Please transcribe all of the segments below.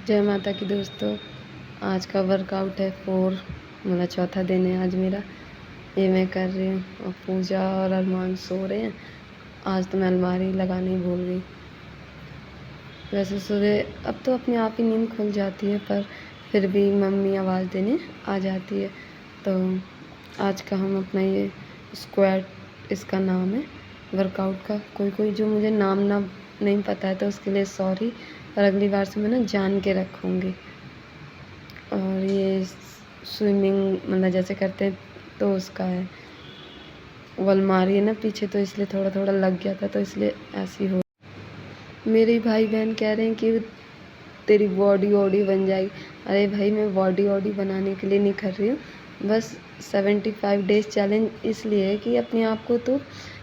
जय माता की दोस्तों। आज का वर्कआउट है 4, मतलब चौथा दिन है आज मेरा। ये मैं कर रही हूँ और पूजा और अरमान सो रहे हैं। आज तो मैं अलमारी लगानी भूल गई। वैसे सुबह अब तो अपने आप ही नींद खुल जाती है, पर फिर भी मम्मी आवाज़ देने आ जाती है। तो आज का हम अपना ये स्क्वाट, इसका नाम है वर्कआउट का। कोई कोई जो मुझे नाम ना नहीं पता है तो उसके लिए सॉरी, पर अगली बार से मैं ना जान के रखूँगी। और ये स्विमिंग मतलब जैसे करते हैं तो उसका है। वो अलमारी है ना पीछे, तो इसलिए थोड़ा थोड़ा लग गया था, तो इसलिए ऐसी हो। मेरे भाई बहन कह रहे हैं कि तेरी बॉडी वॉडी बन जाएगी। अरे भाई, मैं बॉडी वॉडी बनाने के लिए नहीं कर रही हूँ। बस 75 डेज़ चैलेंज इसलिए है कि अपने आप को तो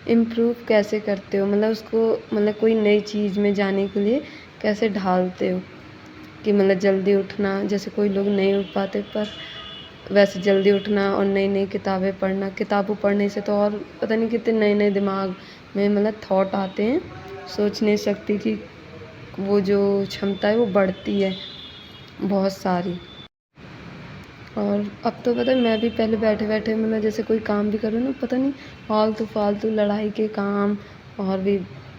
इम्प्रूव कैसे करते हो, मतलब उसको, मतलब कोई नई चीज़ में जाने के लिए कैसे ढालते हो। कि मतलब जल्दी उठना, जैसे कोई लोग नहीं उठ पाते, पर वैसे जल्दी उठना और नई नई किताबें पढ़ना। किताबों पढ़ने से तो और पता नहीं कितने नए नए दिमाग में मतलब थॉट आते हैं। सोचने शक्ति की वो जो क्षमता है वो बढ़ती है बहुत सारी। और अब तो पता है, मैं भी पहले बैठे बैठे मतलब जैसे कोई काम भी करूँ ना, पता नहीं फालतू फालतू लड़ाई के काम और भी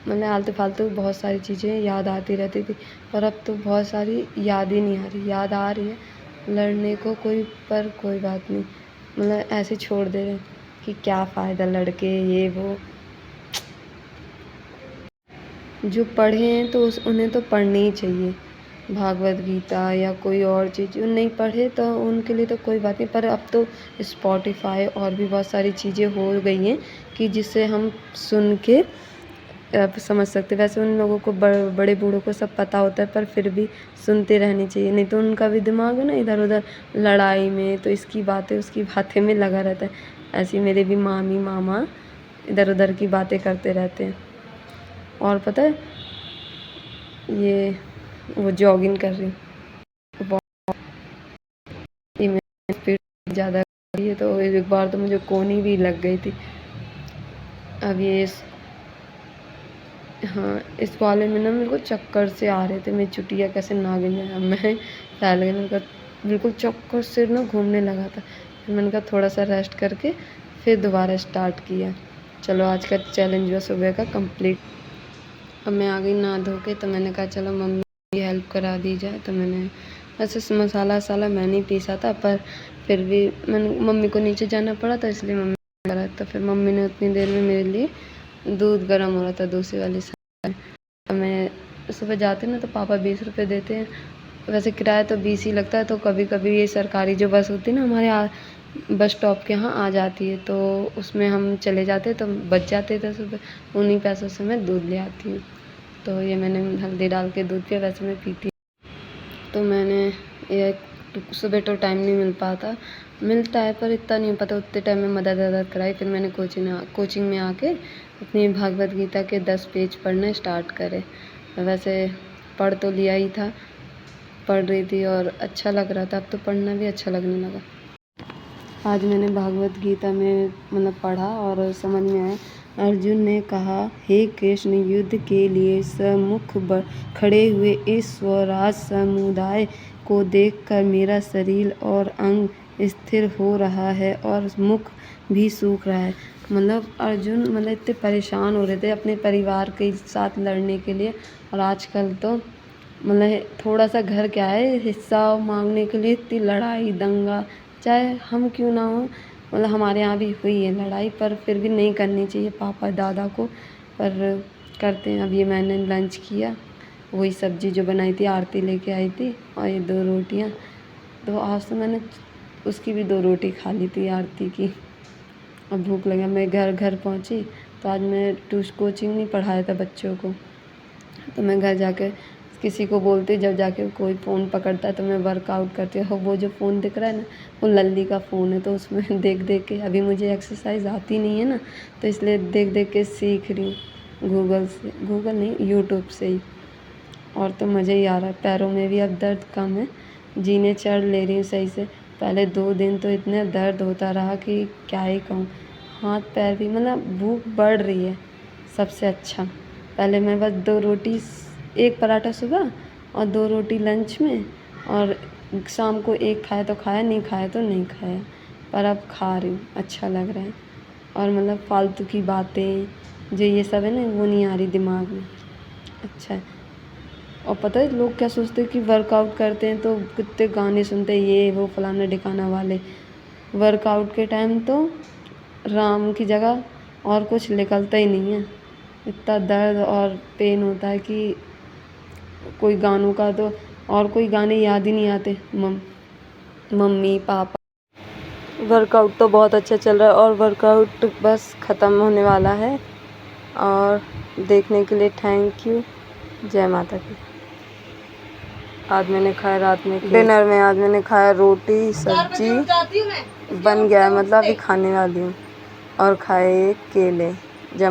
मतलब आलतू फालतू बहुत सारी चीज़ें याद आती रहती थी। पर अब तो बहुत सारी याद ही नहीं आ रही। याद आ रही है लड़ने को कोई, पर कोई बात नहीं, मतलब ऐसे छोड़ दे रहे हैं कि क्या फ़ायदा लड़के ये वो। जो पढ़े हैं तो उन्हें तो पढ़नी ही चाहिए, भागवत गीता या कोई और चीज़। जो नहीं पढ़े तो उनके लिए तो कोई बात नहीं, पर अब तो स्पॉटिफ़ाई और भी बहुत सारी चीज़ें हो गई हैं कि जिससे हम सुन के समझ सकते। वैसे उन लोगों को बड़े बूढ़ों को सब पता होता है, पर फिर भी सुनते रहनी चाहिए, नहीं तो उनका भी दिमाग है ना इधर उधर लड़ाई में, तो इसकी बातें उसकी बातें में लगा रहता है। ऐसे ही मेरे भी मामी मामा इधर उधर की बातें करते रहते हैं। और पता है, ये वो जॉगिंग कर रही हूँ, स्पीड ज़्यादा कर रही है, तो एक बार तो मुझे कोनी भी लग गई थी। अब ये हाँ, इस वाले में ना मेरे को चक्कर से आ रहे थे। मेरी चुटिया कैसे नागिन है, अब मैं फैल गई। मेरे को बिल्कुल चक्कर से ना घूमने लगा था। फिर मैंने कहा थोड़ा सा रेस्ट करके फिर दोबारा स्टार्ट किया। चलो आज का चैलेंज हुआ सुबह का कंप्लीट। अब मैं आ गई नहा धो के, तो मैंने कहा चलो मम्मी की हेल्प करा दी जाए। तो मैंने वैसे मसाला वसाला मैंने ही पीसा था, पर फिर भी मैंने मम्मी को नीचे जाना पड़ा था, इसलिए मम्मी ने करा। तो फिर मम्मी ने उतनी देर में मेरे लिए दूध गर्म हो रहा था दूसरी वाली साइड। मैं सुबह जाती हूँ ना तो पापा 20 रुपये देते हैं। वैसे किराया तो 20 ही लगता है, तो कभी कभी ये सरकारी जो बस होती है ना हमारे बस स्टॉप के यहाँ आ जाती है, तो उसमें हम चले जाते तो बच जाते 10 रुपये। उन्हीं पैसों से मैं दूध ले आती हूँ। तो ये मैंने हल्दी डाल के दूध पिया। वैसे मैं पीती, तो मैंने ये सुबह तो टाइम नहीं मिल पाता, मिलता है पर इतना नहीं पता। उतने टाइम में मदद कराई, फिर मैंने कोचिंग में आके अपनी भागवत गीता के 10 पेज पढ़ने स्टार्ट करे। वैसे पढ़ तो लिया ही था, पढ़ रही थी और अच्छा लग रहा था। अब तो पढ़ना भी अच्छा लगने लगा। आज मैंने भागवत गीता में मतलब पढ़ा और समझ में आया। अर्जुन ने कहा, हे कृष्ण, युद्ध के लिए सम्मुख खड़े हुए इस स्वराज समुदाय को देखकर मेरा शरीर और अंग स्थिर हो रहा है और मुख भी सूख रहा है। मतलब अर्जुन मतलब इतने परेशान हो रहे थे अपने परिवार के साथ लड़ने के लिए। और आजकल तो मतलब थोड़ा सा घर क्या है, हिस्सा मांगने के लिए इतनी लड़ाई दंगा। चाहे हम क्यों ना हो, मतलब हमारे यहाँ भी हुई है लड़ाई, पर फिर भी नहीं करनी चाहिए पापा दादा को, पर करते हैं। अब ये मैंने लंच किया, वही सब्ज़ी जो बनाई थी आरती लेके आई थी, और ये 2 रोटियाँ। तो आज तो मैंने उसकी भी 2 रोटी खा ली थी आरती की। अब भूख लगा, मैं घर पहुँची तो आज मैं कोचिंग नहीं पढ़ाया था बच्चों को, तो मैं घर जाके किसी को बोलती, जब जाके कोई फ़ोन पकड़ता है तो मैं वर्कआउट करती हूँ। वो जो फ़ोन दिख रहा है ना, वो लल्ली का फ़ोन है, तो उसमें देख देख के, अभी मुझे एक्सरसाइज आती नहीं है ना, तो इसलिए देख देख के सीख रही हूँ। गूगल नहीं, यूट्यूब से ही। और तो मज़ा ही आ रहा है। पैरों में भी अब दर्द कम है, जीने चढ़ ले रही हूँ सही से। पहले 2 दिन तो इतना दर्द होता रहा कि क्या ही कहूँ। हाथ पैर भी, मतलब भूख बढ़ रही है सबसे अच्छा। पहले मैं बस 2 रोटी, 1 पराठा सुबह और 2 रोटी लंच में, और शाम को 1 खाया तो खाया, नहीं खाया तो नहीं खाया, पर अब खा रही हूँ, अच्छा लग रहा है। और मतलब फालतू की बातें जो ये सब है ना, वो नहीं आ रही दिमाग में। अच्छा है। और पता है लोग क्या सोचते हैं कि वर्कआउट करते हैं तो कितने गाने सुनते हैं, ये वो फलाना ढिकाना वाले। वर्कआउट के टाइम तो राम की जगह और कुछ निकलता ही नहीं है। इतना दर्द और पेन होता है कि कोई गानों का तो और कोई गाने याद ही नहीं आते। Mummy papa. वर्कआउट तो बहुत अच्छा चल रहा है और वर्कआउट बस ख़त्म होने वाला है। और देखने के लिए थैंक यू। जय माता की। आज मैंने खाया रात में डिनर में, आज मैंने खाया रोटी सब्जी बन गया है, मतलब अभी खाने वाली हूँ। और खाए केले।